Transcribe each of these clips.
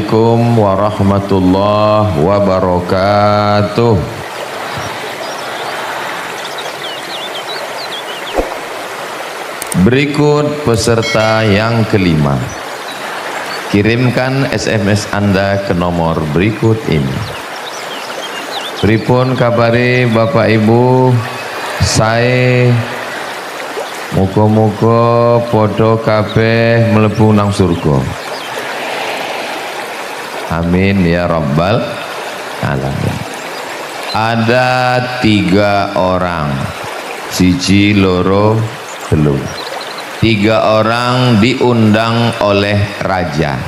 Assalamualaikum warahmatullahi wabarakatuh. Berikut peserta yang kelima. Kirimkan SMS Anda ke nomor berikut ini. Pripun kabari Bapak Ibu, saya muga-muga padha kabeh mlebu nang surga. Amin ya rabbal alamin. Ada 3 orang, siji loro telu. 3 orang diundang oleh raja,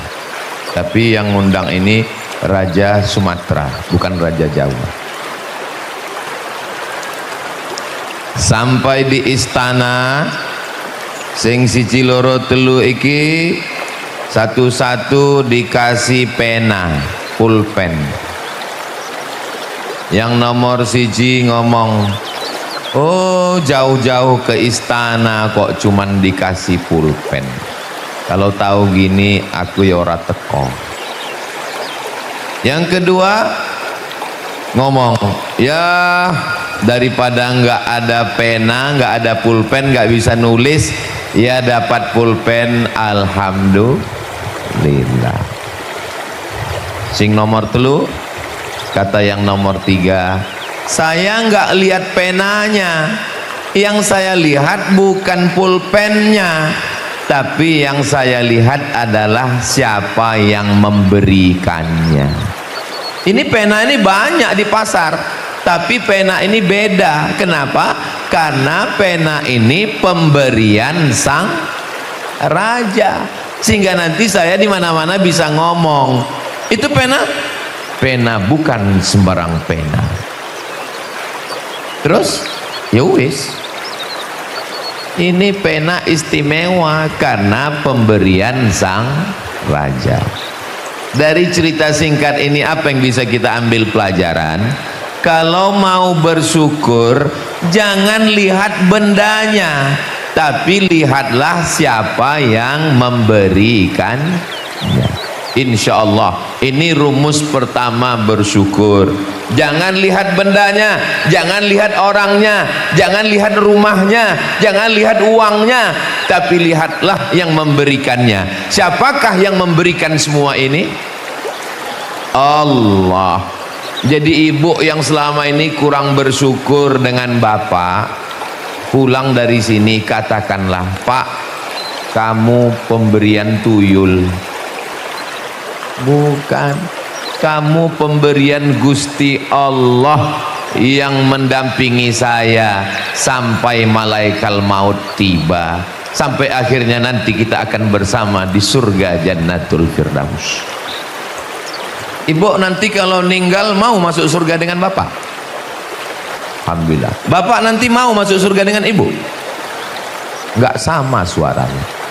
tapi yang undang ini Raja Sumatera, bukan Raja Jawa. Sampai di istana, sing siji loro telu iki satu-satu dikasih pena, pulpen. Yang nomor siji ngomong, oh jauh-jauh ke istana kok cuman dikasih pulpen. Kalau tahu gini aku ya ora teko. Yang kedua ngomong, ya daripada nggak ada pena, nggak ada pulpen, nggak bisa nulis, ya dapat pulpen, alhamdulillah. Sing nomor telu kata yang nomor 3, saya nggak lihat penanya, yang saya lihat bukan pulpennya, tapi yang saya lihat adalah siapa yang memberikannya. Ini pena ini banyak di pasar, tapi pena ini beda. Kenapa? Karena pena ini pemberian sang raja, sehingga nanti saya di mana-mana bisa ngomong, itu pena bukan sembarang pena. Terus ya wis, ini pena istimewa karena pemberian sang raja. Dari cerita singkat ini apa yang bisa kita ambil pelajaran? Kalau mau bersyukur jangan lihat bendanya, tapi lihatlah siapa yang memberikannya. Insya Allah ini rumus pertama bersyukur. Jangan lihat bendanya, jangan lihat orangnya, jangan lihat rumahnya, jangan lihat uangnya, tapi lihatlah yang memberikannya. Siapakah yang memberikan semua ini? Allah. Jadi ibu yang selama ini kurang bersyukur dengan bapak, pulang dari sini katakanlah, Pak, kamu pemberian tuyul. Bukan, kamu pemberian Gusti Allah yang mendampingi saya sampai malaikat maut tiba, sampai akhirnya nanti kita akan bersama di surga Jannatul Firdaus. Ibu nanti kalau meninggal mau masuk surga dengan bapak? Alhamdulillah. Bapak nanti mau masuk surga dengan ibu? Enggak sama suaranya.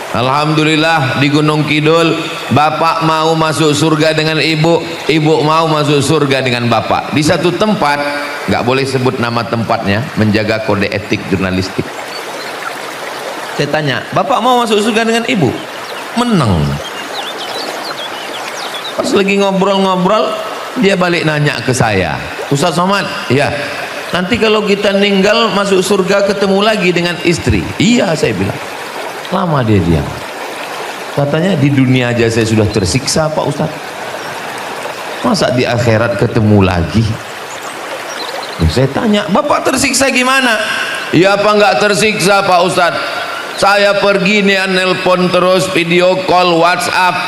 Alhamdulillah di Gunung Kidul bapak mau masuk surga dengan ibu, ibu mau masuk surga dengan bapak. Di satu tempat, nggak boleh sebut nama tempatnya, menjaga kode etik jurnalistik. Saya tanya, bapak mau masuk surga dengan ibu? Menang. Pas lagi ngobrol-ngobrol, dia balik nanya ke saya, Ustaz Somad, ya nanti kalau kita meninggal masuk surga ketemu lagi dengan istri? Iya, saya bilang. Lama dia diam. Katanya di dunia aja saya sudah tersiksa Pak Ustadz, masa di akhirat ketemu lagi? Saya tanya, bapak tersiksa gimana? Ya apa nggak tersiksa Pak Ustadz, saya pergi nih nelpon terus, video call, WhatsApp,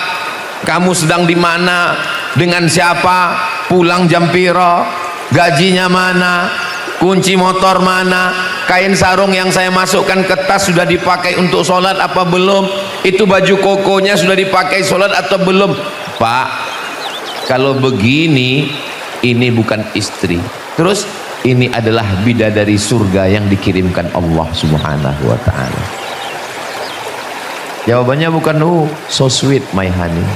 kamu sedang di mana, dengan siapa, pulang jam piro, gajinya mana, kunci motor mana, kain sarung yang saya masukkan ke tas sudah dipakai untuk sholat apa belum, itu baju kokonya sudah dipakai sholat atau belum. Pak, kalau begini ini bukan istri, terus ini adalah bidadari surga yang dikirimkan Allah Subhanahu wa ta'ala. Jawabannya bukan so sweet my honey.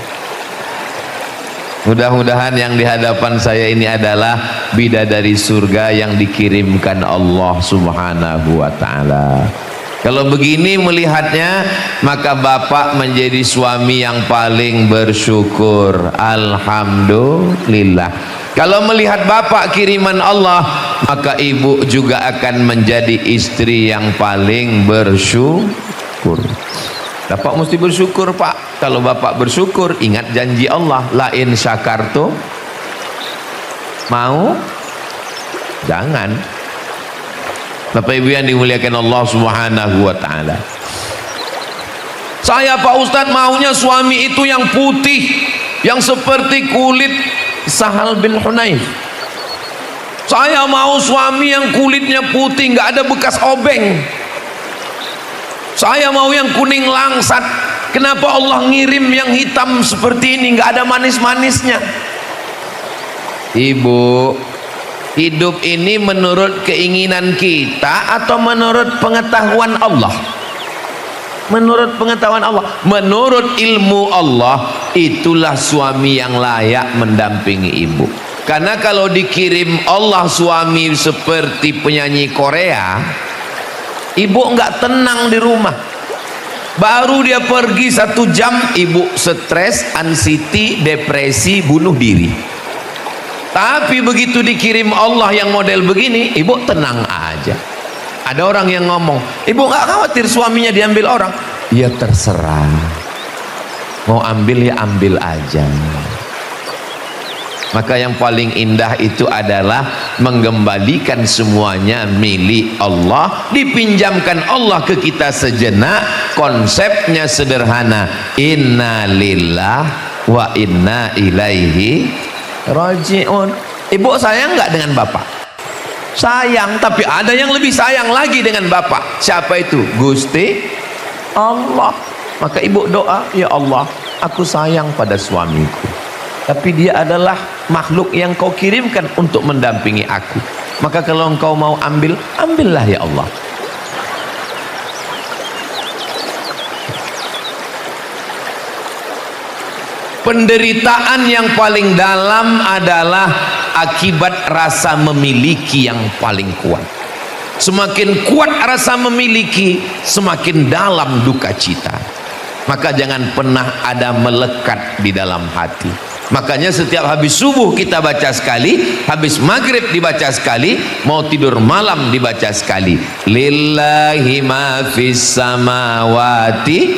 Mudah-mudahan yang di hadapan saya ini adalah bidadari surga yang dikirimkan Allah Subhanahu wa ta'ala. Kalau begini melihatnya, maka bapak menjadi suami yang paling bersyukur. Alhamdulillah. Kalau melihat bapak kiriman Allah, maka ibu juga akan menjadi istri yang paling bersyukur. Bapak mesti bersyukur, Pak. Kalau bapak bersyukur, ingat janji Allah, la in syakartum, mau? Jangan. Bapak Ibu yang dimuliakan Allah Subhanahu wa taala. Saya Pak Ustadz maunya suami itu yang putih, yang seperti kulit Sahal bin Hunayf. Saya mau suami yang kulitnya putih, nggak ada bekas obeng. Saya mau yang kuning langsat. Kenapa Allah ngirim yang hitam seperti ini, nggak ada manis-manisnya? Ibu, hidup ini menurut keinginan kita atau menurut pengetahuan Allah? Menurut pengetahuan Allah, menurut ilmu Allah, itulah suami yang layak mendampingi ibu. Karena kalau dikirim Allah suami seperti penyanyi Korea, ibu nggak tenang di rumah. Baru dia pergi 1 jam, ibu stres, anxiety, depresi, bunuh diri. Tapi begitu dikirim Allah yang model begini, ibu tenang aja. Ada orang yang ngomong, ibu nggak khawatir suaminya diambil orang? Ya terserah, mau ambil ya ambil aja. Maka yang paling indah itu adalah mengembalikan semuanya milik Allah, dipinjamkan Allah ke kita sejenak. Konsepnya sederhana, inna lillah wa inna ilaihi raji'un. Ibu sayang nggak dengan bapak? Sayang, tapi ada yang lebih sayang lagi dengan bapak. Siapa itu? Gusti Allah. Maka ibu doa, ya Allah, aku sayang pada suamiku, tapi dia adalah makhluk yang kau kirimkan untuk mendampingi aku. Maka kalau engkau mau ambil, ambillah ya Allah. Penderitaan yang paling dalam adalah akibat rasa memiliki yang paling kuat. Semakin kuat rasa memiliki, semakin dalam duka cita. Maka jangan pernah ada melekat di dalam hati. Makanya setiap habis subuh kita baca sekali, habis maghrib dibaca sekali, mau tidur malam dibaca sekali. Lillahi ma fis samawati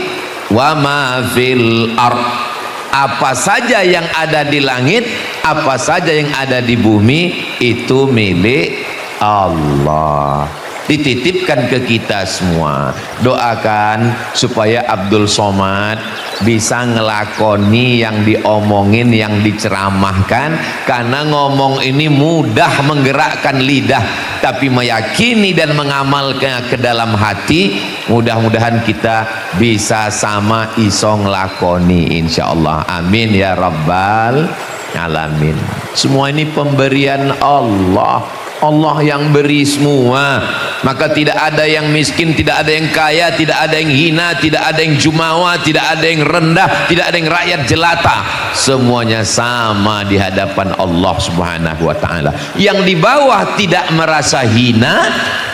wa ma fil ardh. Apa saja yang ada di langit, apa saja yang ada di bumi, itu milik Allah. Dititipkan ke kita semua. Doakan supaya Abdul Somad bisa ngelakoni yang diomongin, yang diceramahkan. Karena ngomong ini mudah menggerakkan lidah, tapi meyakini dan mengamalkan ke dalam hati, mudah-mudahan kita bisa sama iso ngelakoni insyaallah. Amin ya rabbal alamin. Semua ini pemberian Allah. Allah yang beri semua. Maka tidak ada yang miskin, tidak ada yang kaya, tidak ada yang hina, tidak ada yang jumawa, tidak ada yang rendah, tidak ada yang rakyat jelata. Semuanya sama di hadapan Allah Subhanahu wa taala. Yang di bawah tidak merasa hina,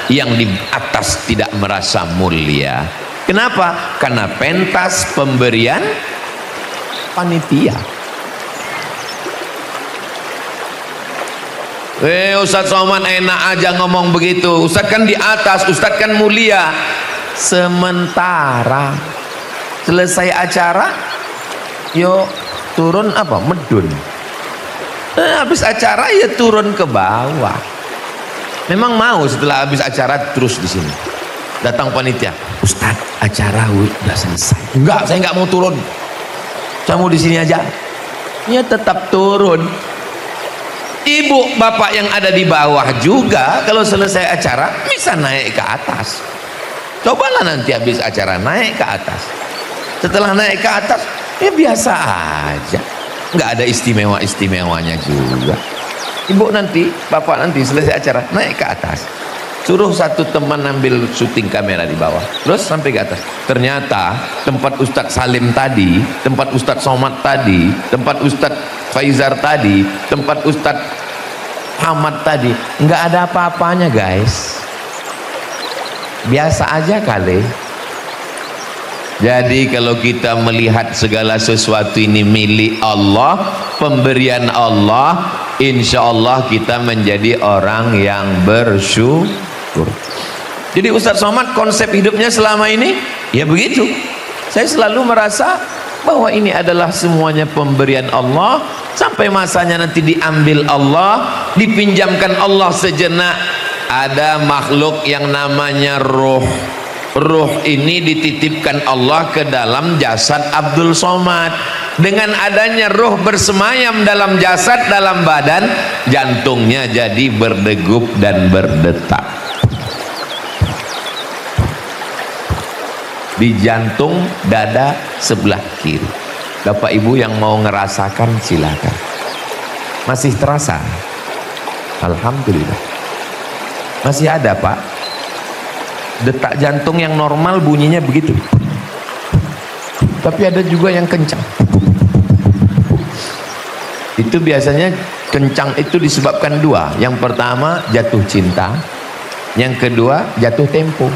yang di atas tidak merasa mulia. Kenapa? Karena pentas pemberian panitia. Ustadz Somad enak aja ngomong begitu. Ustadz kan di atas, Ustadz kan mulia. Sementara selesai acara, yo turun apa? Medun. Habis acara ya turun ke bawah. Memang mau setelah habis acara terus di sini. Datang panitia, Ustadz acara udah selesai. Enggak, saya nggak mau turun. Saya mau di sini aja. Ya tetap turun. Ibu bapak yang ada di bawah juga kalau selesai acara bisa naik ke atas. Cobalah nanti habis acara naik ke atas. Setelah naik ke atas ya biasa aja, nggak ada istimewa-istimewanya juga. Ibu nanti, bapak nanti selesai acara naik ke atas, suruh satu teman ambil syuting kamera di bawah, terus sampai ke atas. Ternyata tempat Ustadz Salim tadi, tempat Ustadz Somad tadi, tempat Ustadz Faizar tadi, tempat Ustadz Ahmad tadi, nggak ada apa-apanya guys. biasa aja kali. Jadi kalau kita melihat segala sesuatu ini milik Allah, pemberian Allah, insya Allah kita menjadi orang yang bersyukur. Jadi Ustaz Somad konsep hidupnya selama ini ya begitu. Saya selalu merasa bahwa ini adalah semuanya pemberian Allah, sampai masanya nanti diambil Allah, dipinjamkan Allah sejenak. Ada makhluk yang namanya ruh. Ruh ini dititipkan Allah ke dalam jasad Abdul Somad. Dengan adanya ruh bersemayam dalam jasad, dalam badan, jantungnya jadi berdegup dan berdetak. Di jantung dada sebelah kiri. Bapak Ibu yang mau ngerasakan silakan. Masih terasa? Alhamdulillah. Masih ada, Pak. Detak jantung yang normal bunyinya begitu, tapi ada juga yang kencang. Itu biasanya kencang itu disebabkan dua. Yang pertama jatuh cinta, yang kedua jatuh tempo.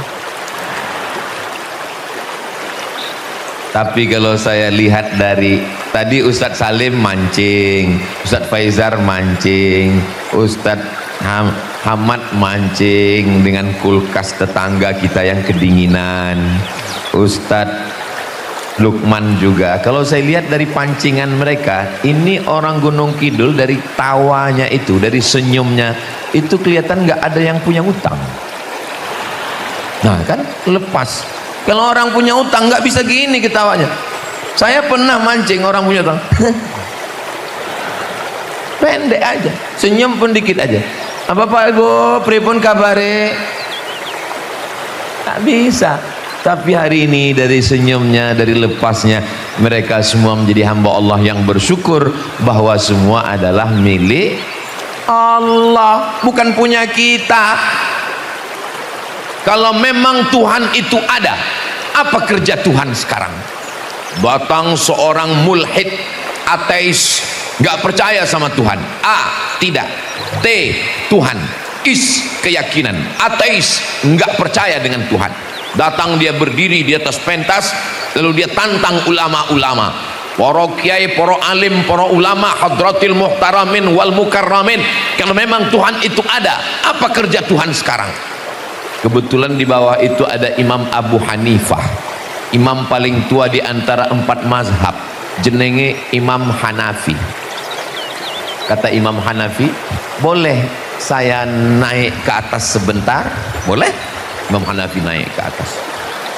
Tapi kalau saya lihat dari tadi Ustadz Salim mancing, Ustadz Faizar mancing, Ustadz Hamad mancing dengan kulkas tetangga kita yang kedinginan, Ustadz Lukman juga. Kalau saya lihat dari pancingan mereka, ini orang Gunung Kidul, dari tawanya itu, dari senyumnya itu kelihatan nggak ada yang punya utang. Nah kan lepas. Kalau orang punya utang nggak bisa gini ketawanya. Saya pernah mancing orang punya utang. Pendek aja, senyum pun dikit aja. Apa Pak Ego, pripun kabare? Tak bisa. Tapi hari ini dari senyumnya, dari lepasnya, mereka semua menjadi hamba Allah yang bersyukur bahwa semua adalah milik Allah, bukan punya kita. Kalau memang Tuhan itu ada, apa kerja Tuhan sekarang? Datang seorang mulhid, ateis, nggak percaya sama Tuhan. A, tidak. T, Tuhan. Is, keyakinan. Ateis, nggak percaya dengan Tuhan. Datang dia berdiri di atas pentas, lalu dia tantang ulama-ulama, para kiai, para alim, para ulama, hadratil muhtaramin wal mukarramin. Kalau memang Tuhan itu ada, apa kerja Tuhan sekarang? Kebetulan di bawah itu ada Imam Abu Hanifah, imam paling tua di antara 4 mazhab, jenenge Imam Hanafi. Kata Imam Hanafi, boleh saya naik ke atas sebentar? Boleh. Imam Hanafi naik ke atas.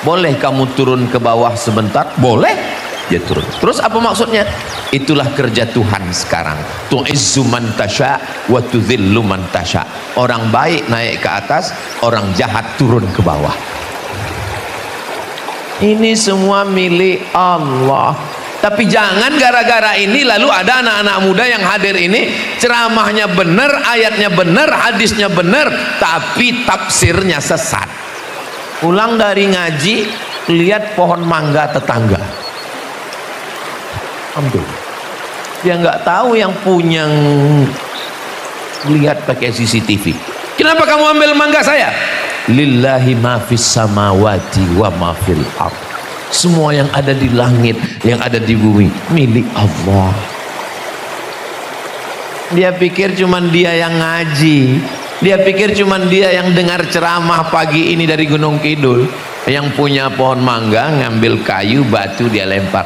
Boleh kamu turun ke bawah sebentar? Boleh. Dia turun. Terus apa maksudnya? Itulah kerja Tuhan sekarang. Tu'izzu man tasya wa tudhillu man tasya. Orang baik naik ke atas, orang jahat turun ke bawah. Ini semua milik Allah. Tapi jangan gara-gara ini lalu ada anak-anak muda yang hadir ini, ceramahnya benar, ayatnya benar, hadisnya benar, tapi tafsirnya sesat. Pulang dari ngaji, lihat pohon mangga tetangga. Alhamdulillah. Dia nggak tahu yang punya lihat pakai CCTV. Kenapa kamu ambil mangga saya? Lillahi ma fis samawati wa ma fil ardh. Semua yang ada di langit, yang ada di bumi milik Allah. Dia pikir cuman dia yang ngaji, dia pikir cuman dia yang dengar ceramah pagi ini dari Gunung Kidul. Yang punya pohon mangga ngambil kayu batu dia lempar.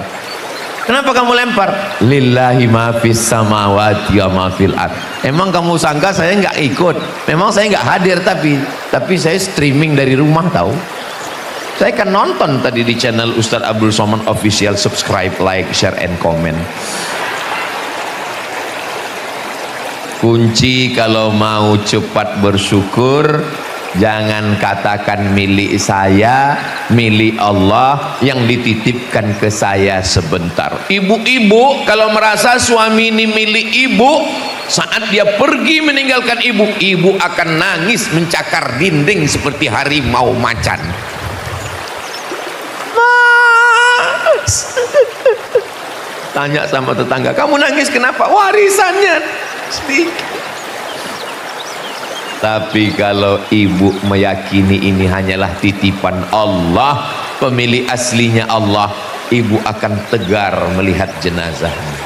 Kenapa kamu lempar? Lillahi ma fis samawati wa ma fil ardh. Emang kamu sangka saya nggak ikut? Memang saya nggak hadir, tapi saya streaming dari rumah tahu. Saya kan nonton tadi di channel Ustadz Abdul Somad Official. Subscribe, like, share, and comment. Kunci kalau mau cepat bersyukur, jangan katakan milik saya, milik Allah yang dititipkan ke saya sebentar. Ibu-ibu kalau merasa suami ini milik ibu, saat dia pergi meninggalkan ibu, ibu akan nangis mencakar dinding seperti harimau macan. Tanya sama tetangga, kamu nangis kenapa? Warisannya sedikit. Tapi kalau ibu meyakini ini hanyalah titipan Allah, pemilik aslinya Allah, ibu akan tegar melihat jenazahnya.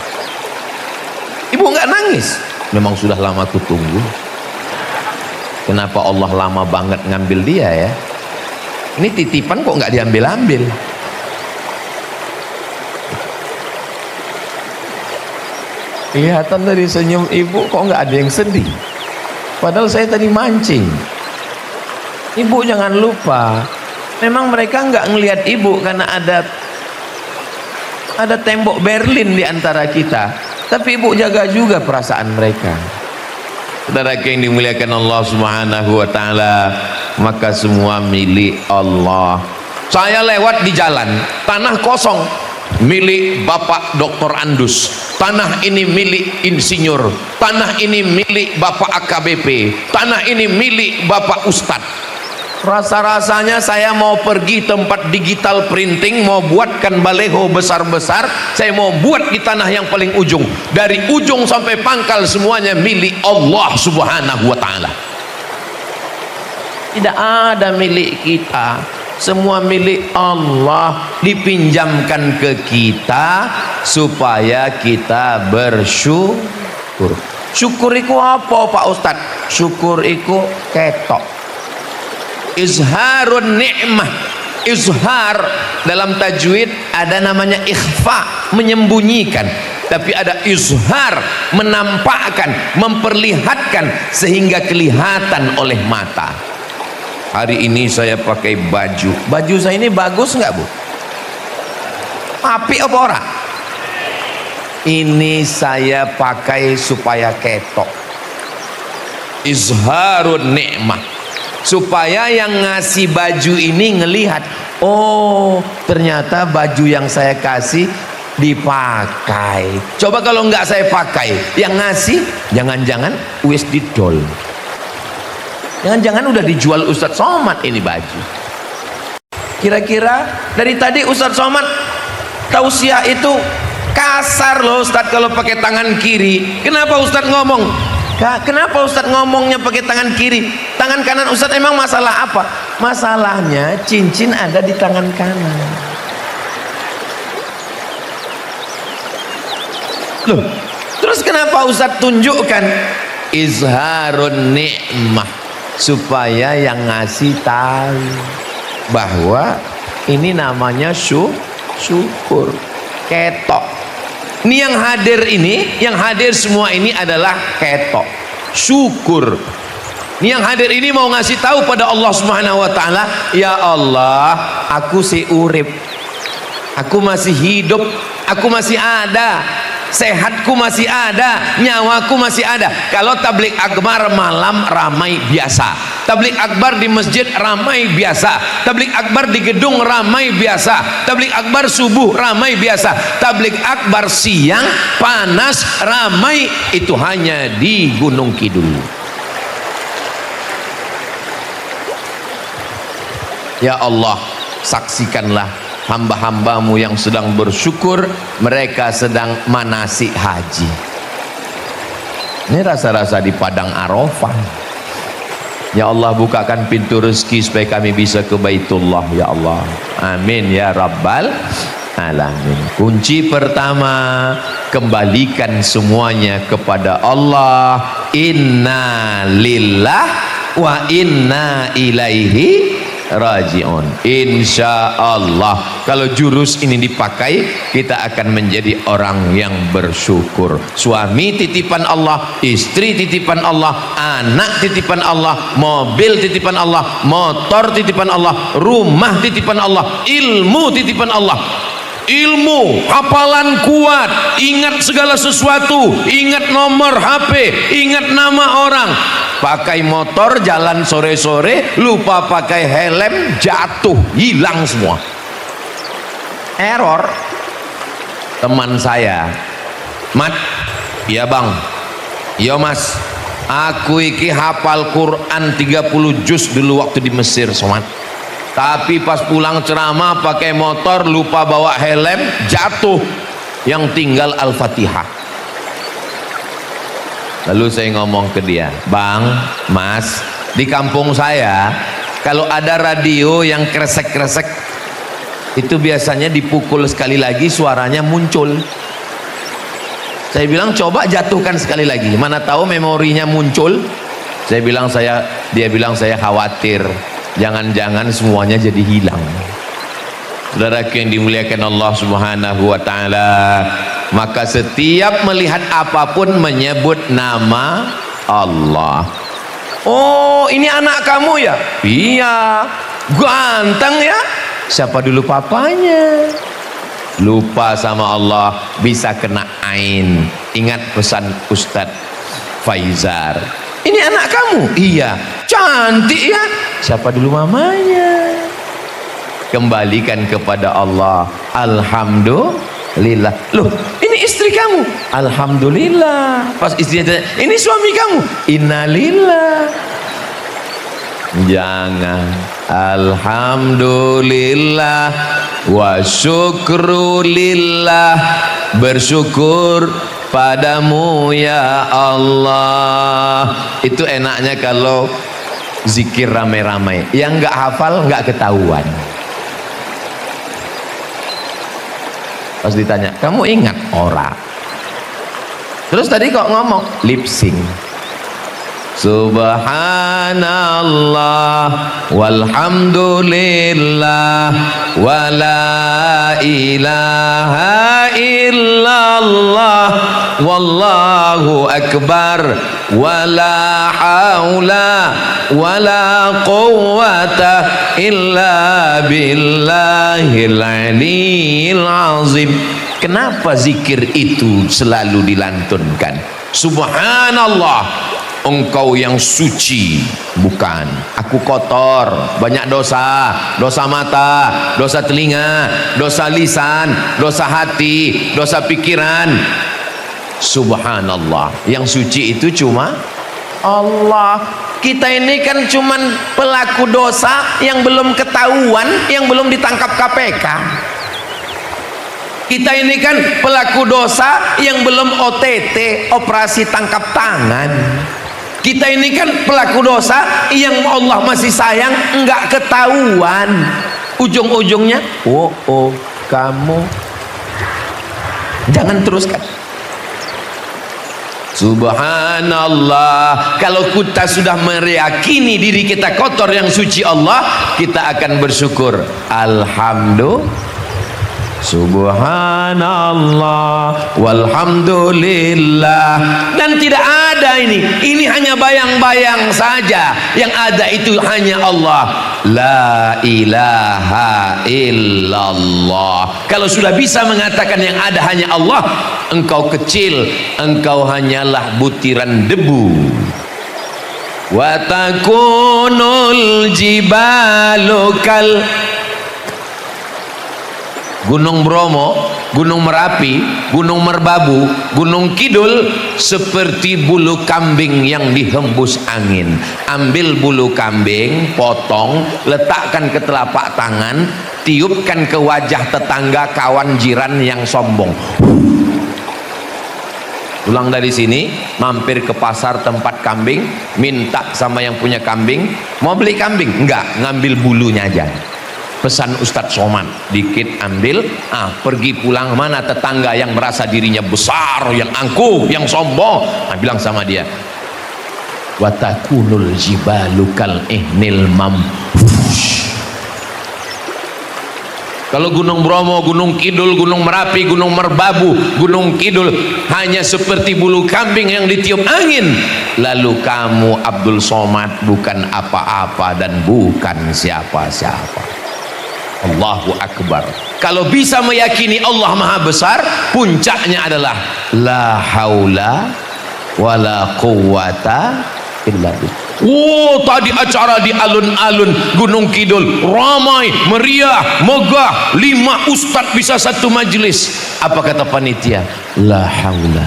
Ibu nggak nangis. Memang sudah lama ku tunggu. Kenapa Allah lama banget ngambil dia ya? Ini titipan kok nggak diambil-ambil. Kelihatan dari senyum ibu kok nggak ada yang sedih. Padahal saya tadi mancing. Ibu jangan lupa, memang mereka nggak ngelihat ibu karena ada tembok Berlin di antara kita. Tapi ibu jaga juga perasaan mereka. Saudara yang dimuliakan Allah Subhanahu wa taala, maka semua milik Allah. Saya lewat di jalan, tanah kosong milik Bapak Dr. Andus, tanah ini milik insinyur, tanah ini milik Bapak AKBP, tanah ini milik Bapak Ustadz. Rasa-rasanya saya mau pergi tempat digital printing, mau buatkan baleho besar-besar, saya mau buat di tanah yang paling ujung, dari ujung sampai pangkal semuanya milik Allah Subhanahu wa taala. Tidak ada milik kita, semua milik Allah, dipinjamkan ke kita supaya kita bersyukur. Syukur iku apa Pak Ustadz? Syukur iku ketok, izharun ni'mah. Izhar dalam tajwid ada namanya ikhfa, menyembunyikan. Tapi ada izhar, menampakkan, memperlihatkan sehingga kelihatan oleh mata. Hari ini saya pakai baju. Baju saya ini bagus nggak Bu? Apik apa ora? Ini saya pakai supaya ketok. Izharun ni'mah. Supaya yang ngasih baju ini ngelihat, oh ternyata baju yang saya kasih dipakai. Coba kalau nggak saya pakai, yang ngasih jangan-jangan wis didol, jangan-jangan udah dijual Ustadz Somad ini baju. Kira-kira dari tadi Ustadz Somad tausiah itu kasar loh Ustadz kalau pakai tangan kiri. Kenapa Ustadz ngomong? Kenapa Ustadz ngomongnya pakai tangan kiri? Tangan kanan Ustadz emang masalah apa? Masalahnya cincin ada di tangan kanan. Loh, terus kenapa Ustadz tunjukkan izharun ni'mah, supaya yang ngasih tahu bahwa ini namanya syukur, ketok. Ini yang hadir ini, yang hadir semua ini adalah ketok, syukur. Ini yang hadir ini mau ngasih tahu pada Allah Subhanahu wa taala, ya Allah, aku si urip, aku masih hidup, aku masih ada, sehatku masih ada, nyawaku masih ada. Kalau tablik akbar malam ramai biasa, tablik akbar di masjid ramai biasa, tablik akbar di gedung ramai biasa, tablik akbar subuh ramai biasa, tablik akbar siang panas ramai, itu hanya di Gunung Kidul. Ya Allah, saksikanlah hamba-hambamu yang sedang bersyukur, mereka sedang manasik haji. Ini rasa-rasa di Padang Arafah. Ya Allah, bukakan pintu rezeki supaya kami bisa ke Baitullah ya Allah. Amin ya Rabbal Alamin. Kunci pertama, kembalikan semuanya kepada Allah. Inna lillah wa inna ilaihi raji'un. Insya Allah kalau jurus ini dipakai, kita akan menjadi orang yang bersyukur. Suami titipan Allah, istri titipan Allah, anak titipan Allah, mobil titipan Allah, motor titipan Allah, rumah titipan Allah, ilmu titipan Allah. Ilmu, hafalan kuat, ingat segala sesuatu, ingat nomor HP, ingat nama orang. Pakai motor jalan sore-sore, lupa pakai helm, jatuh, hilang semua. Error. Teman saya, Mat, iya bang, iya mas, aku iki hafal Quran 30 juz dulu waktu di Mesir, Somat. Tapi pas pulang ceramah pakai motor lupa bawa helm, jatuh, yang tinggal Al-Fatihah. Lalu saya ngomong ke dia, "Bang, Mas, di kampung saya kalau ada radio yang kresek-kresek itu biasanya dipukul sekali lagi suaranya muncul." Saya bilang, "Coba jatuhkan sekali lagi, mana tahu memorinya muncul." Dia bilang saya khawatir jangan-jangan semuanya jadi hilang. Saudaraku yang dimuliakan Allah Subhanahu wa taala, maka setiap melihat apapun menyebut nama Allah. "Oh, ini anak kamu ya?" "Iya." "Ganteng ya?" "Siapa dulu papanya?" Lupa sama Allah, bisa kena ain. Ingat pesan Ustadz Faizar, "Ini anak kamu?" "Iya." "Cantik ya?" "Siapa dulu mamanya?" Kembalikan kepada Allah. Alhamdulillah. "Loh, ini istri kamu?" "Alhamdulillah." Pas istrinya tanya, "Ini suami kamu?" "Innalillah." Jangan alhamdulillah wa syukrulillah, bersyukur padamu ya Allah. Itu enaknya kalau zikir ramai-ramai. Yang nggak hafal nggak ketahuan. Pas ditanya, "Kamu ingat?" "Ora." Terus tadi kok ngomong lip sync. Subhanallah walhamdulillah wala ilaha illallah wallahu akbar wala haula wala quwwata illa billahil aliyil azim. Kenapa zikir itu selalu dilantunkan? Subhanallah, engkau yang suci. Bukan, aku kotor, banyak dosa. Dosa mata, dosa telinga, dosa lisan, dosa hati, dosa pikiran. Subhanallah, yang suci itu cuma Allah. Kita ini kan cuman pelaku dosa yang belum ketahuan, yang belum ditangkap KPK. Kita ini kan pelaku dosa yang belum OTT, operasi tangkap tangan. Kita ini kan pelaku dosa yang Allah masih sayang, enggak ketahuan. Ujung-ujungnya, oh kamu. Jangan teruskan. Subhanallah. Kalau kita sudah meyakini diri kita kotor, yang suci Allah, kita akan bersyukur. Alhamdulillah. Subhanallah walhamdulillah. Dan tidak ada ini hanya bayang-bayang saja. Yang ada itu hanya Allah. La ilaha illallah. Kalau sudah bisa mengatakan yang ada hanya Allah, engkau kecil, engkau hanyalah butiran debu. Wa takunul jibalu kal. Gunung Bromo, Gunung Merapi, Gunung Merbabu, Gunung Kidul seperti bulu kambing yang dihembus angin. Ambil bulu kambing, potong, letakkan ke telapak tangan, tiupkan ke wajah tetangga, kawan, jiran yang sombong. Pulang dari sini, mampir ke pasar tempat kambing, minta sama yang punya kambing, "Mau beli kambing?" "Enggak, ngambil bulunya aja." Pesan Ustadz Somad, dikit ambil, pergi pulang, mana tetangga yang merasa dirinya besar, yang angkuh, yang sombong, bilang sama dia, watakunul jibalu kal ihnil mamfush. Kalau Gunung Bromo, Gunung Kidul, Gunung Merapi, Gunung Merbabu, Gunung Kidul hanya seperti bulu kambing yang ditiup angin, lalu kamu Abdul Somad bukan apa-apa dan bukan siapa-siapa. Allahu Akbar. Kalau bisa meyakini Allah Maha Besar, puncaknya adalah la haula wala quwwata illa billah. Tadi acara di alun-alun Gunung Kidul ramai, meriah, megah, 5 ustadz bisa satu majelis. Apa kata panitia? La haula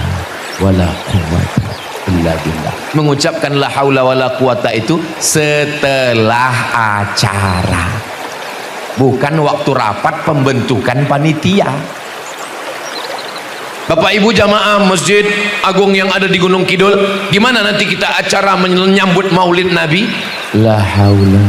wala quwwata illa billah. Mengucapkan la haula wala quwwata itu setelah acara, bukan waktu rapat pembentukan panitia. Bapak Ibu jamaah Masjid Agung yang ada di Gunung Kidul, gimana nanti kita acara menyambut Maulid Nabi? La haula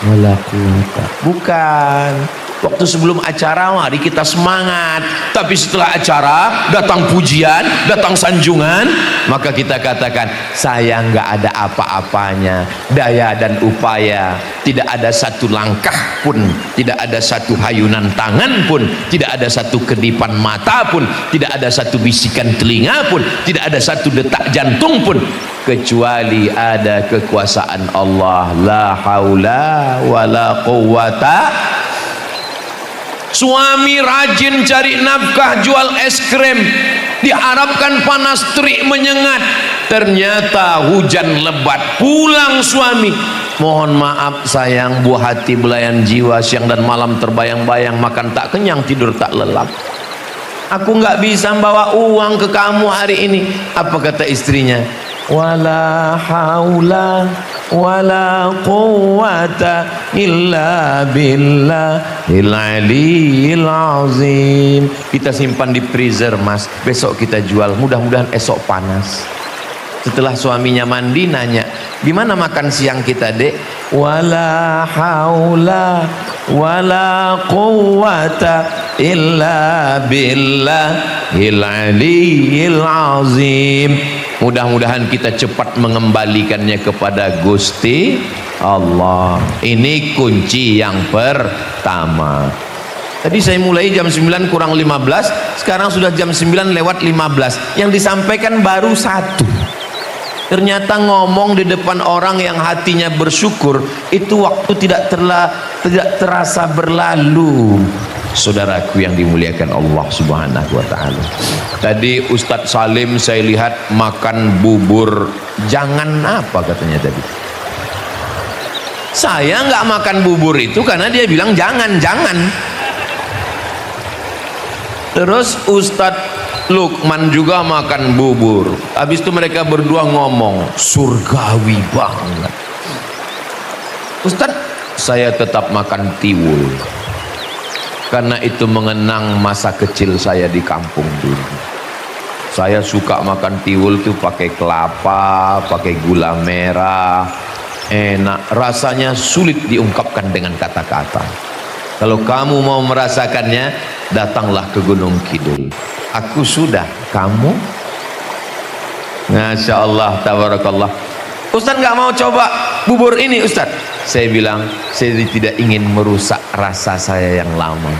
wala quwata. Bukan. Waktu sebelum acara mari kita semangat, tapi setelah acara datang pujian, datang sanjungan, maka kita katakan saya nggak ada apa-apanya, daya dan upaya, tidak ada satu langkah pun, tidak ada satu hayunan tangan pun, tidak ada satu kedipan mata pun, tidak ada satu bisikan telinga pun, tidak ada satu detak jantung pun, kecuali ada kekuasaan Allah. La haula wala quwata. Suami rajin cari nafkah jual es krim, diharapkan panas terik menyengat, ternyata hujan lebat, pulang suami, mohon maaf sayang, buah hati belayan jiwa, siang dan malam terbayang-bayang, makan tak kenyang, tidur tak lelap, aku nggak bisa bawa uang ke kamu hari ini. Apa kata istrinya? Wala haula wala quwata illa billahil aliyil azim. Kita simpan di freezer mas, besok kita jual, mudah-mudahan esok panas. Setelah suaminya mandi nanya, gimana makan siang kita dek? Wala haula wala quwata illa billahil aliyil azim. Mudah-mudahan kita cepat mengembalikannya kepada Gusti Allah. Ini kunci yang pertama. Tadi saya mulai jam 9 kurang 15, sekarang sudah jam 9 lewat 15. Yang disampaikan baru satu. Ternyata ngomong di depan orang yang hatinya bersyukur, itu waktu tidak terasa berlalu. Saudaraku yang dimuliakan Allah Subhanahu wa ta'ala. Tadi Ustadz Salim saya lihat makan bubur, jangan apa katanya tadi. Saya nggak makan bubur itu karena dia bilang jangan. Terus Ustadz Lukman juga makan bubur. Habis itu mereka berdua ngomong surgawi banget. Ustadz, saya tetap makan tiwul karena itu mengenang masa kecil saya di kampung dulu. Saya suka makan tiwul tuh pakai kelapa, pakai gula merah, enak, rasanya sulit diungkapkan dengan kata-kata. Kalau kamu mau merasakannya, datanglah ke Gunung Kidul. Aku sudah, kamu? Masya Allah, tabarakallah. Ustaz nggak mau coba bubur ini Ustaz? Saya bilang, saya tidak ingin merusak rasa saya yang lama.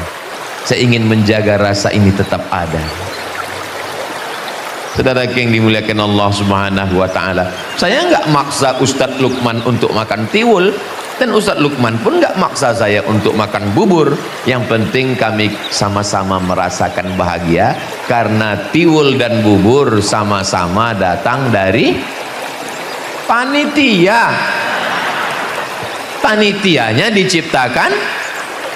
Saya ingin menjaga rasa ini tetap ada. Saudara yang dimuliakan Allah Subhanahu wa ta'ala, saya nggak maksa Ustadz Lukman untuk makan tiwul, dan Ustadz Lukman pun nggak maksa saya untuk makan bubur. Yang penting kami sama-sama merasakan bahagia, karena tiwul dan bubur sama-sama datang dari panitia. Panitianya diciptakan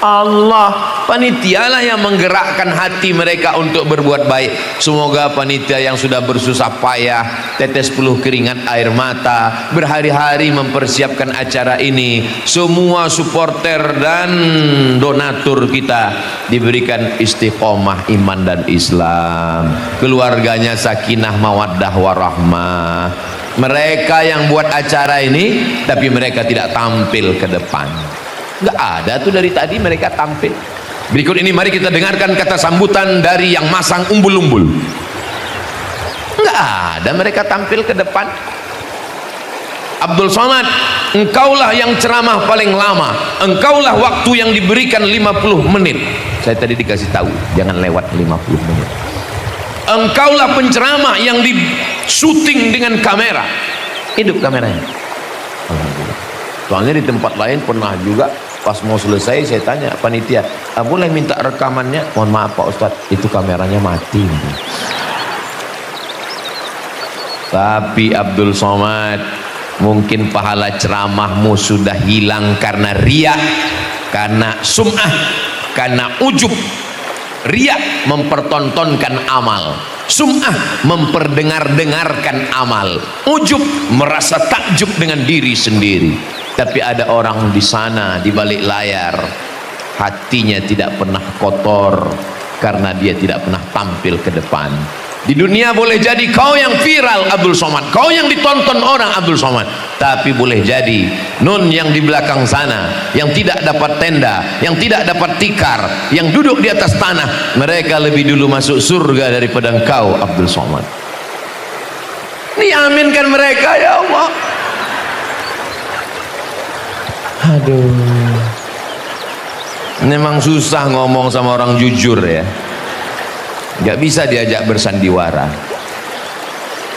Allah. Panitialah yang menggerakkan hati mereka untuk berbuat baik. Semoga panitia yang sudah bersusah payah, tetes peluh keringat air mata, berhari-hari mempersiapkan acara ini, semua supporter dan donatur kita diberikan istiqomah iman dan Islam, keluarganya sakinah mawaddah warahmah. Mereka yang buat acara ini tapi mereka tidak tampil ke depan. Nggak ada tuh dari tadi mereka tampil. Berikut ini mari kita dengarkan kata sambutan dari yang masang umbul-umbul. Nggak ada mereka tampil ke depan. Abdul Somad, engkaulah yang ceramah paling lama, engkaulah waktu yang diberikan 50 menit. Saya tadi dikasih tahu jangan lewat 50 menit. Engkaulah penceramah yang di syuting dengan kamera. Hidup kameranya. Alhamdulillah. Soalnya di tempat lain pernah juga, pas mau selesai saya tanya panitia, boleh minta rekamannya? Mohon maaf Pak Ustadz, itu kameranya mati. Tapi Abdul Somad, mungkin pahala ceramahmu sudah hilang karena riya, karena sum'ah, karena ujub. Riya mempertontonkan amal, sum'ah memperdengar-dengarkan amal, ujub merasa takjub dengan diri sendiri. Tapi ada orang di sana di balik layar, hatinya tidak pernah kotor, karena dia tidak pernah tampil ke depan. Di dunia boleh jadi kau yang viral Abdul Somad, kau yang ditonton orang Abdul Somad, tapi boleh jadi nun yang di belakang sana, yang tidak dapat tenda, yang tidak dapat tikar, yang duduk di atas tanah, mereka lebih dulu masuk surga daripada engkau Abdul Somad. Ini aminkan mereka ya Allah. Aduh, memang susah ngomong sama orang jujur ya. Gak bisa diajak bersandiwara.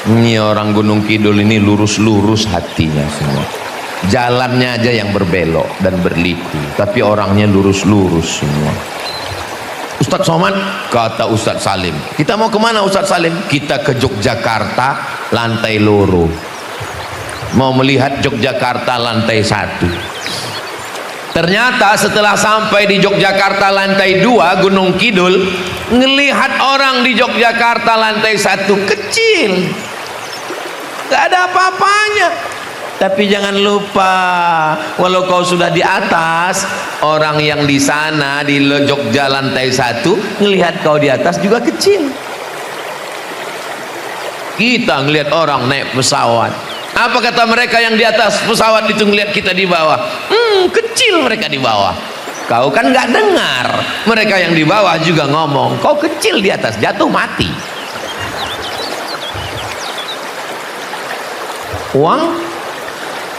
Ini orang Gunung Kidul ini lurus-lurus hatinya semua. Jalannya aja yang berbelok dan berliku, tapi orangnya lurus-lurus semua. Ustadz Somad, kata Ustadz Salim, kita mau kemana Ustadz Salim? Kita ke Yogyakarta lantai loro, mau melihat Yogyakarta lantai 1. Ternyata setelah sampai di Yogyakarta lantai 2 Gunung Kidul, ngelihat orang di Yogyakarta lantai 1 kecil, gak ada apa-apanya. Tapi jangan lupa, walau kau sudah di atas, orang yang di sana di Jogja lantai 1 ngelihat kau di atas juga kecil. Kita ngelihat orang naik pesawat, apa kata mereka yang di atas pesawat itu ngelihat kita di bawah? Kecil mereka di bawah. Kau kan nggak dengar, mereka yang di bawah juga ngomong kau kecil di atas, jatuh mati. Uang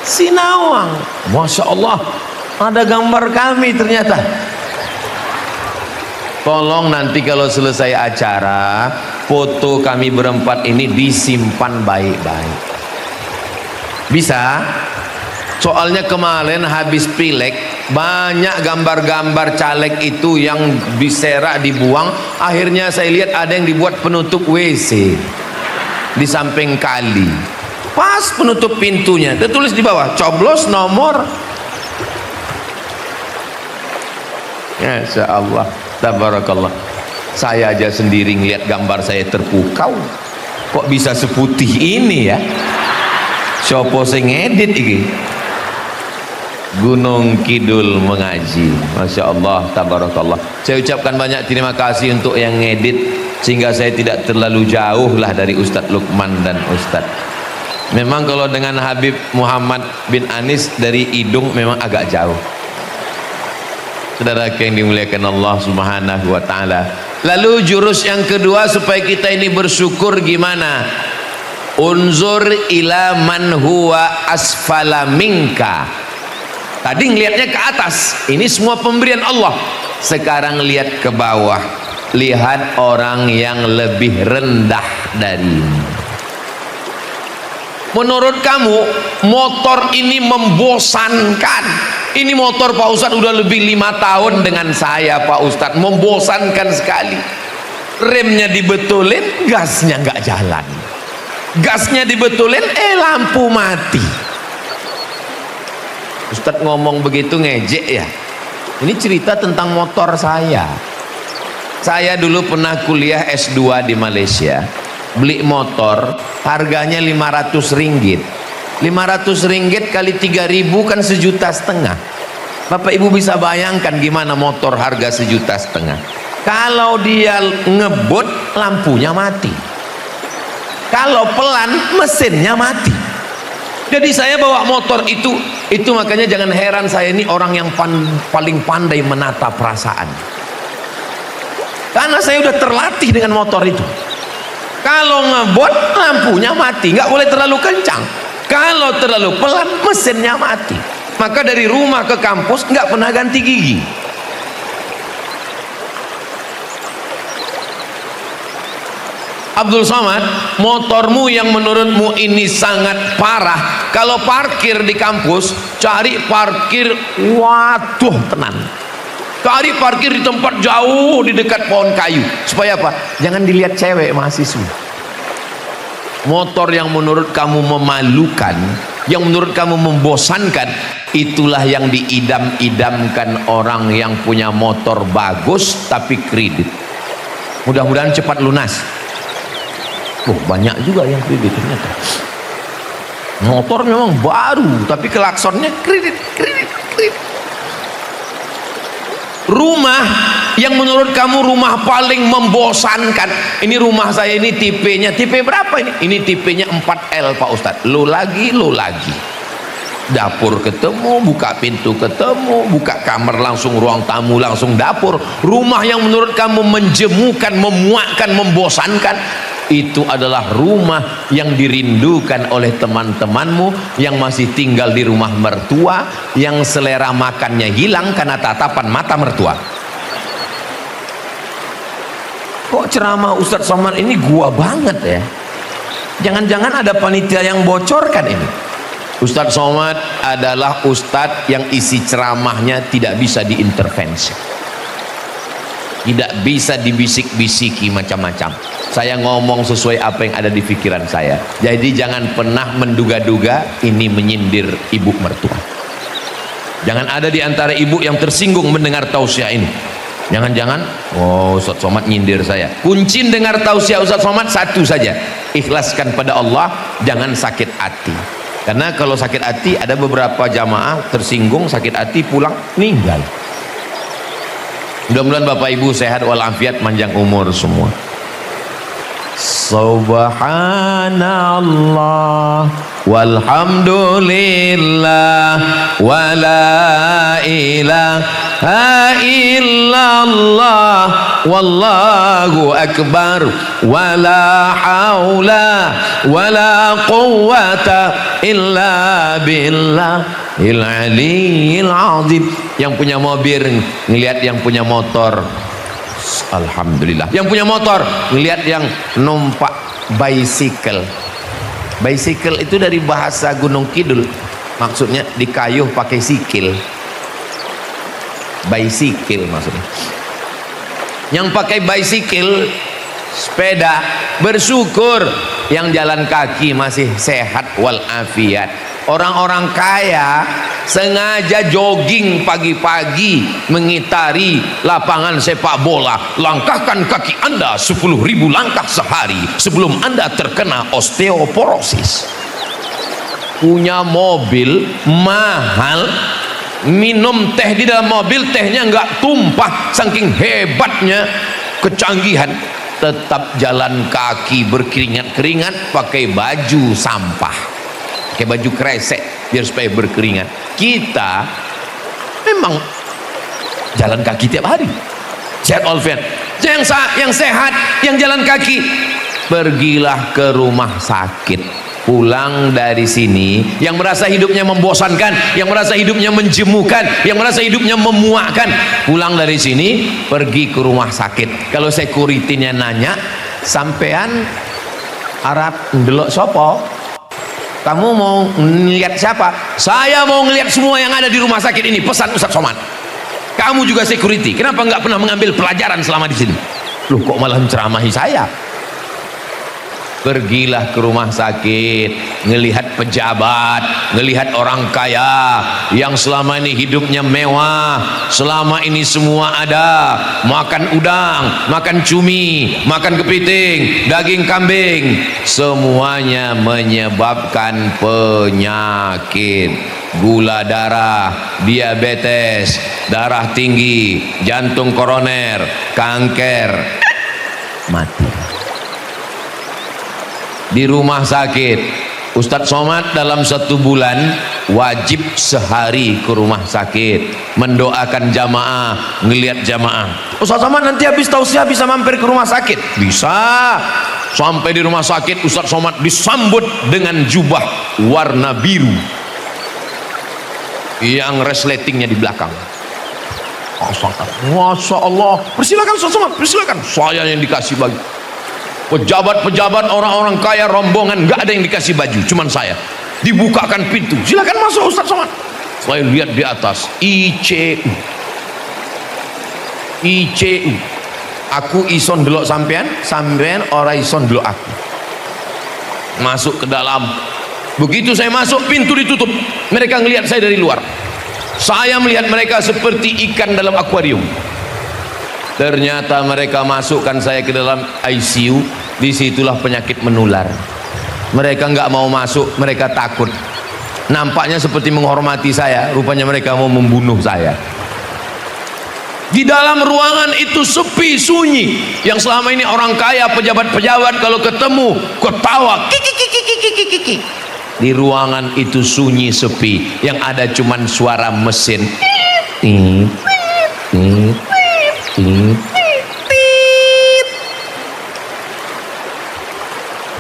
Sinawang, Masya Allah, ada gambar kami ternyata. Tolong nanti kalau selesai acara, foto kami berempat ini disimpan baik-baik. Bisa? Soalnya kemarin habis pilek, banyak gambar-gambar caleg itu yang diserak, dibuang. Akhirnya saya lihat ada yang dibuat penutup WC di samping kali. Pas penutup pintunya, tertulis di bawah, coblos nomor. Masya Allah, tabarakallah. Saya aja sendiri ngeliat gambar saya terpukau. Kok bisa seputih ini ya? Sopo sing ngedit iki? Gunung Kidul mengaji. Masya Allah, tabarakallah. Saya ucapkan banyak terima kasih untuk yang ngedit, sehingga saya tidak terlalu jauh lah dari Ustadz Lukman dan Ustadz. Memang kalau dengan Habib Muhammad bin Anis dari hidung memang agak jauh. Saudara yang dimuliakan Allah Subhanahu wa taala. Lalu jurus yang kedua supaya kita ini bersyukur gimana? Unzur ila man huwa asfala minka. Tadi ngelihatnya ke atas, ini semua pemberian Allah. Sekarang lihat ke bawah, lihat orang yang lebih rendah darimu. Menurut kamu motor ini membosankan? Ini motor Pak Ustadz udah lebih 5 tahun dengan saya Pak Ustadz, membosankan sekali. Remnya dibetulin, gasnya nggak jalan. Gasnya dibetulin, lampu mati. Ustadz ngomong begitu ngejek ya. Ini cerita tentang motor saya. Saya dulu pernah kuliah S2 di Malaysia. Beli motor harganya 500 ringgit. 500 ringgit kali 3.000 kan 1,5 juta. Bapak Ibu bisa bayangkan gimana motor harga 1,5 juta. Kalau dia ngebut, lampunya mati. Kalau pelan, mesinnya mati. Jadi saya bawa motor itu makanya jangan heran saya ini orang yang paling pandai menata perasaan. Karena saya udah terlatih dengan motor itu. Kalau ngebut, lampunya mati, nggak boleh terlalu kencang. Kalau terlalu pelan, mesinnya mati. Maka dari rumah ke kampus nggak pernah ganti gigi. Abdul Somad, motormu yang menurutmu ini sangat parah, kalau parkir di kampus, cari parkir, waduh tenan. Cari parkir di tempat jauh di dekat pohon kayu. Supaya apa? Jangan dilihat cewek mahasiswa. Motor yang menurut kamu memalukan, yang menurut kamu membosankan, itulah yang diidam-idamkan orang yang punya motor bagus tapi kredit. Mudah-mudahan cepat lunas. Banyak juga yang kredit ternyata. Motor memang baru tapi klaksonnya kredit. Rumah yang menurut kamu rumah paling membosankan, ini rumah saya ini tipenya, tipe berapa ini? Ini tipenya 4L Pak Ustadz. Lo lagi, dapur ketemu, buka pintu ketemu, buka kamar langsung ruang tamu, langsung dapur. Rumah yang menurut kamu menjemukan, memuakkan, membosankan, itu adalah rumah yang dirindukan oleh teman-temanmu yang masih tinggal di rumah mertua, yang selera makannya hilang karena tatapan mata mertua. Kok ceramah Ustadz Somad ini gua banget ya? Jangan-jangan ada panitia yang bocorkan ini. Ustadz Somad adalah ustadz yang isi ceramahnya tidak bisa diintervensi, tidak bisa dibisik-bisiki macam-macam. Saya ngomong sesuai apa yang ada di pikiran saya. Jadi jangan pernah menduga-duga ini menyindir ibu mertua. Jangan ada di antara ibu yang tersinggung mendengar tausiah ini. Jangan-jangan, oh Ustadz Somad nyindir saya. Kunci dengar tausiah Ustadz Somad satu saja, ikhlaskan pada Allah, jangan sakit hati. Karena kalau sakit hati, ada beberapa jamaah tersinggung, sakit hati, pulang meninggal. Mudah-mudahan Bapak Ibu sehat walafiat, panjang umur semua. Subhanallah walhamdulillah wala ilaha illallah wallahu akbar wala haula wala quwwata illa billahil aliyil azim. Yang punya mobil ngelihat yang punya motor, alhamdulillah. Yang punya motor ngelihat yang numpak bicycle. Bicycle itu dari bahasa Gunung Kidul, maksudnya dikayuh pakai sikil. Bicycle maksudnya. Yang pakai bicycle, sepeda, bersyukur. Yang jalan kaki masih sehat walafiat. Orang-orang kaya sengaja jogging pagi-pagi mengitari lapangan sepak bola. Langkahkan kaki Anda 10.000 langkah sehari sebelum Anda terkena osteoporosis. Punya mobil mahal, minum teh di dalam mobil, tehnya nggak tumpah saking hebatnya kecanggihan. Tetap jalan kaki berkeringat-keringat, pakai baju sampah, pakai baju kresek biar supaya berkeringat. Kita memang jalan kaki tiap hari, sehat walafiat. Yang sehat, yang jalan kaki, pergilah ke rumah sakit. Pulang dari sini, yang merasa hidupnya membosankan, yang merasa hidupnya menjemukan, yang merasa hidupnya memuakkan, pulang dari sini pergi ke rumah sakit. Kalau security-nya nanya, sampean Arab ndelok sopo? Kamu mau ngelihat siapa? Saya mau ngelihat semua yang ada di rumah sakit ini. Pesan Ustadz Somad. Kamu juga security, kenapa nggak pernah mengambil pelajaran selama di sini? Loh, kok malah menceramahi saya? Pergilah ke rumah sakit, ngelihat pejabat, ngelihat orang kaya yang selama ini hidupnya mewah, selama ini semua ada, makan udang, makan cumi, makan kepiting, daging kambing, semuanya menyebabkan penyakit gula darah, diabetes, darah tinggi, jantung koroner, kanker, mati. Di rumah sakit, Ustadz Somad dalam 1 bulan wajib sehari ke rumah sakit, mendoakan jamaah, ngelihat jamaah. Ustadz Somad nanti habis tausiah bisa mampir ke rumah sakit? Bisa. Sampai di rumah sakit Ustadz Somad disambut dengan jubah warna biru yang resletingnya di belakang. Masya Allah, persilakan Ustadz Somad, persilakan. Saya yang dikasih baju. Pejabat-pejabat, orang-orang kaya, rombongan, nggak ada yang dikasih baju, cuman saya. Dibukakan pintu, silakan masuk Ustadz Somad. Saya lihat di atas ICU. Aku ison delok sampean, sampean ora ison delok aku. Masuk ke dalam. Begitu saya masuk, pintu ditutup. Mereka ngelihat saya dari luar. Saya melihat mereka seperti ikan dalam akuarium. Ternyata mereka masukkan saya ke dalam ICU. Disitulah penyakit menular. Mereka nggak mau masuk, mereka takut. Nampaknya seperti menghormati saya, rupanya mereka mau membunuh saya. Di dalam ruangan itu sepi, sunyi. Yang selama ini orang kaya, pejabat-pejabat kalau ketemu ketawa, kiki. Di ruangan itu sunyi, sepi. Yang ada cuman suara mesin.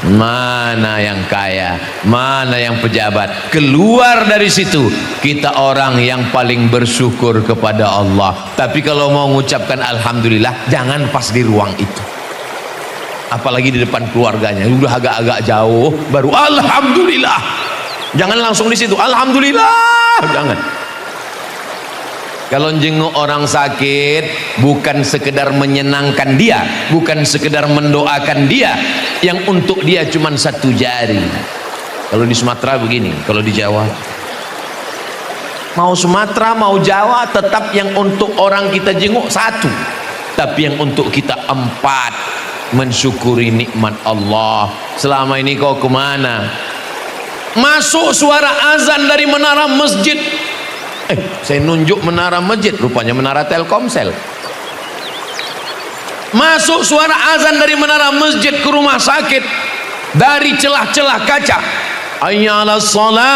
Mana yang kaya, mana yang pejabat. Keluar dari situ, kita orang yang paling bersyukur kepada Allah. Tapi kalau mau mengucapkan alhamdulillah, jangan pas di ruang itu, apalagi di depan keluarganya. Udah agak-agak jauh baru alhamdulillah. Jangan langsung di situ alhamdulillah, jangan. Kalau jenguk orang sakit, bukan sekedar menyenangkan dia, bukan sekedar mendoakan dia, yang untuk dia cuma satu jari. Kalau di Sumatera begini, kalau di Jawa, mau Sumatera mau Jawa, tetap yang untuk orang kita jenguk satu, tapi yang untuk kita 4. Mensyukuri nikmat Allah. Selama ini kau kemana? Masuk suara azan dari menara masjid. Saya nunjuk menara masjid, rupanya menara Telkomsel. Masuk suara azan dari menara masjid ke rumah sakit, dari celah-celah kaca, hayya 'alas shalah,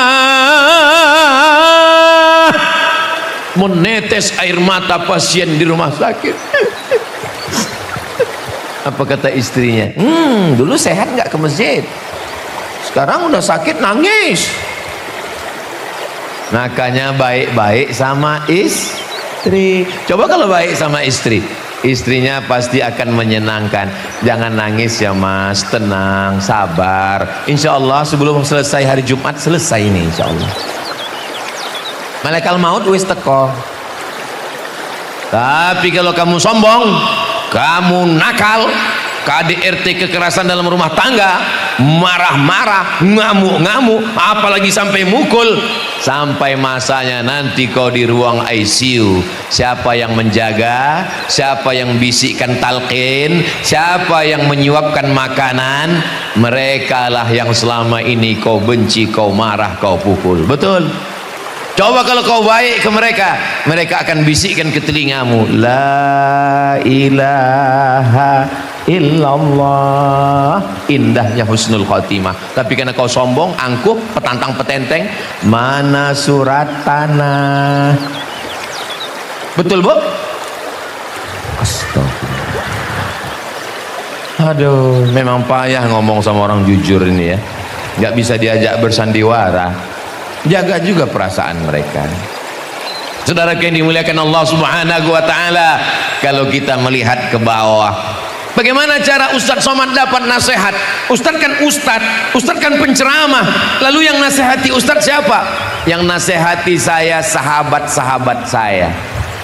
menetes air mata pasien di rumah sakit. Apa kata istrinya? Dulu sehat nggak ke masjid, sekarang udah sakit nangis. Makanya baik-baik sama istri. Coba kalau baik sama istri, istrinya pasti akan menyenangkan. Jangan nangis ya mas, tenang, sabar. Insya Allah sebelum selesai hari Jumat, selesai ini insya Allah. Malaikat maut wis teko. Tapi kalau kamu sombong, kamu nakal, KDRT, kekerasan dalam rumah tangga, marah-marah, ngamuk-ngamuk, apalagi sampai mukul, sampai masanya nanti kau di ruang ICU, siapa yang menjaga, siapa yang bisikkan talqin, siapa yang menyuapkan makanan, merekalah yang selama ini kau benci, kau marah, kau pukul. Betul? Coba kalau kau baik ke mereka, mereka akan bisikkan ke telingamu, la ilaha illallah. Indahnya husnul khotimah. Tapi karena kau sombong, angkuh, petantang petenteng, mana surat tanah. Betul bu? Astagfirullah. Aduh, memang payah ngomong sama orang jujur ini ya. Nggak bisa diajak bersandiwara. Jaga juga perasaan mereka. Saudara yang dimuliakan Allah Subhanahu wa taala, kalau kita melihat ke bawah, bagaimana cara Ustadz Somad dapat nasihat? Ustadz kan penceramah. Lalu yang nasihati Ustadz siapa? Yang nasihati saya sahabat-sahabat saya.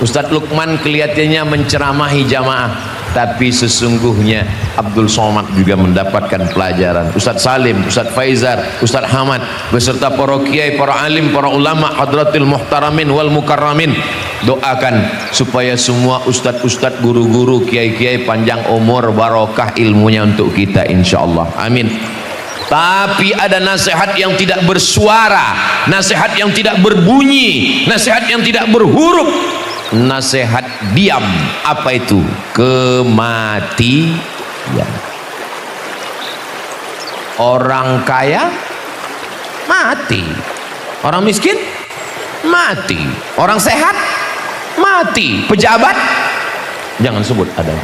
Ustadz Lukman kelihatannya menceramahi jamaah, tapi sesungguhnya Abdul Somad juga mendapatkan pelajaran. Ustadz Salim, Ustadz Faizar, Ustadz Hamad beserta para kiai, para alim, para ulama, hadratil muhtaramin wal mukarramin, doakan supaya semua ustadz-ustadz, guru-guru, kiai-kiai panjang umur, barokah ilmunya untuk kita insyaallah. Amin. Tapi ada nasihat yang tidak bersuara, nasihat yang tidak berbunyi, nasihat yang tidak berhuruf, nasihat diam. Apa itu? Kematian. Orang kaya mati, orang miskin mati, orang sehat mati, pejabat jangan sebut, ada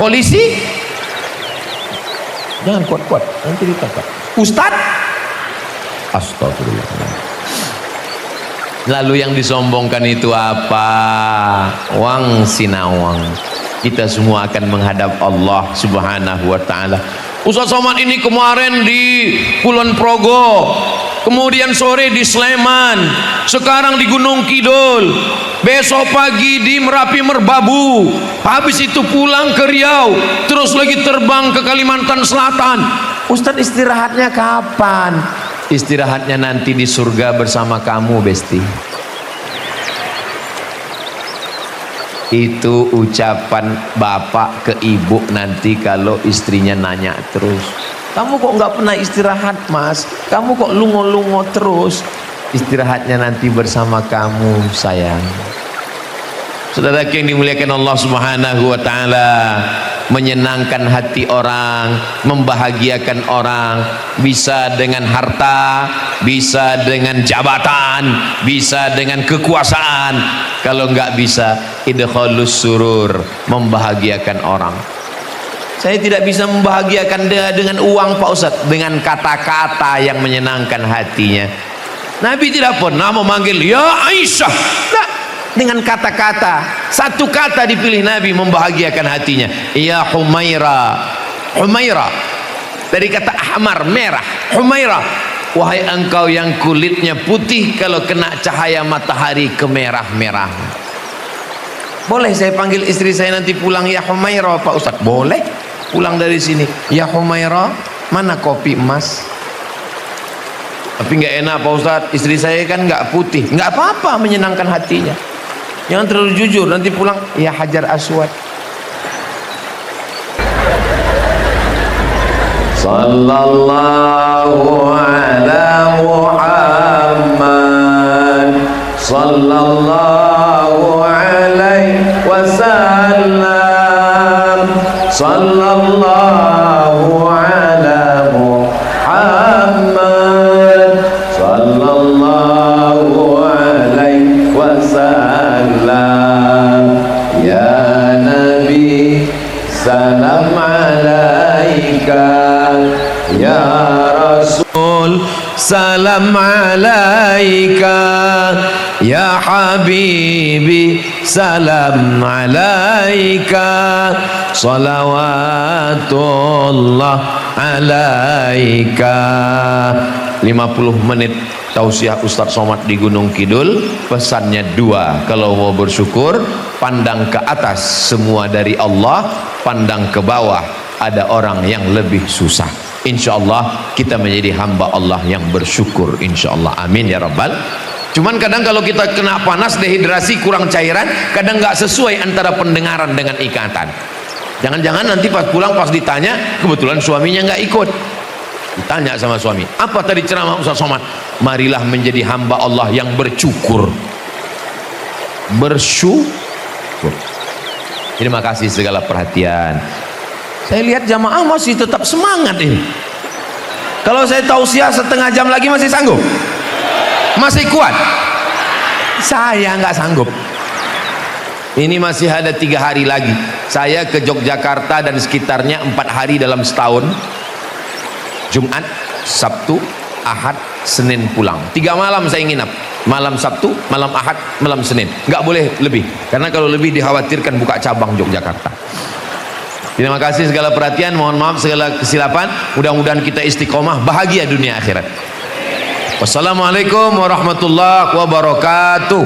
polisi jangan kuat-kuat, nanti ditangkap, ustadz, astagfirullah. Lalu yang disombongkan itu apa? Wang sinawang. Kita semua akan menghadap Allah Subhanahu wa taala. Ustadz Somad ini kemarin di Kulon Progo, kemudian sore di Sleman, sekarang di Gunung Kidul, besok pagi di Merapi Merbabu, habis itu pulang ke Riau, terus lagi terbang ke Kalimantan Selatan. Ustadz istirahatnya kapan? Istirahatnya nanti di surga bersama kamu, Besti. Itu ucapan bapak ke ibu nanti kalau istrinya nanya terus, kamu kok nggak pernah istirahat mas, kamu kok lungo-lungo terus. Istirahatnya nanti bersama kamu sayang. Saudara yang dimuliakan Allah Subhanahu wa taala, menyenangkan hati orang, membahagiakan orang, bisa dengan harta, bisa dengan jabatan, bisa dengan kekuasaan. Kalau enggak bisa, idkhalus surur, membahagiakan orang. Saya tidak bisa membahagiakan dia dengan uang Pak Ustaz, dengan kata-kata yang menyenangkan hatinya. Nabi tidak pernah memanggil ya Aisyah, nah, dengan kata-kata, satu kata dipilih Nabi membahagiakan hatinya, ya Humaira. Humaira dari kata ahmar, merah. Humaira, wahai engkau yang kulitnya putih, kalau kena cahaya matahari kemerah-merah. Boleh saya panggil istri saya nanti pulang ya Humaira Pak Ustaz? Boleh. Pulang dari sini, ya Humaira, mana kopi emas? Tapi nggak enak Pak Ustaz, istri saya kan nggak putih. Nggak apa-apa, menyenangkan hatinya. Jangan terlalu jujur, nanti pulang ya Hajar Aswad. Sallallahu ala Muhammad, sallallahu alaihi wasallam, sallallahu ala Muhammad, sallallahu alaihi wasallam. Ya Nabi, salam alaika. Ya Rasul, salam alaika. Ya Habibi, salam alaika. Salawatullah alaika. 50 menit tausiah Ustaz Somad di Gunung Kidul. Pesannya dua, kalau mau bersyukur, pandang ke atas, semua dari Allah. Pandang ke bawah, ada orang yang lebih susah. InsyaAllah kita menjadi hamba Allah yang bersyukur, InsyaAllah, amin ya rabbal. Cuman kadang kalau kita kena panas, dehidrasi, kurang cairan, kadang nggak sesuai antara pendengaran dengan ikatan. Jangan-jangan nanti pas pulang, pas ditanya, kebetulan suaminya nggak ikut. Ditanya sama suami, apa tadi ceramah Ustaz Somad? Marilah menjadi hamba Allah yang bersyukur. Bersyukur. Terima kasih segala perhatian. Saya lihat jamaah masih tetap semangat ini. Kalau saya tausiah setengah jam lagi masih sanggup? Masih kuat? Saya nggak sanggup. Ini masih ada 3 hari lagi. Saya ke Yogyakarta dan sekitarnya 4 hari dalam setahun. Jumat, Sabtu, Ahad, Senin pulang. 3 malam saya nginap. Malam Sabtu, malam Ahad, malam Senin. Nggak boleh lebih, karena kalau lebih dikhawatirkan buka cabang Yogyakarta. Terima kasih segala perhatian, mohon maaf segala kesilapan. Mudah-mudahan kita istiqomah, bahagia dunia akhirat. Wassalamualaikum warahmatullahi wabarakatuh.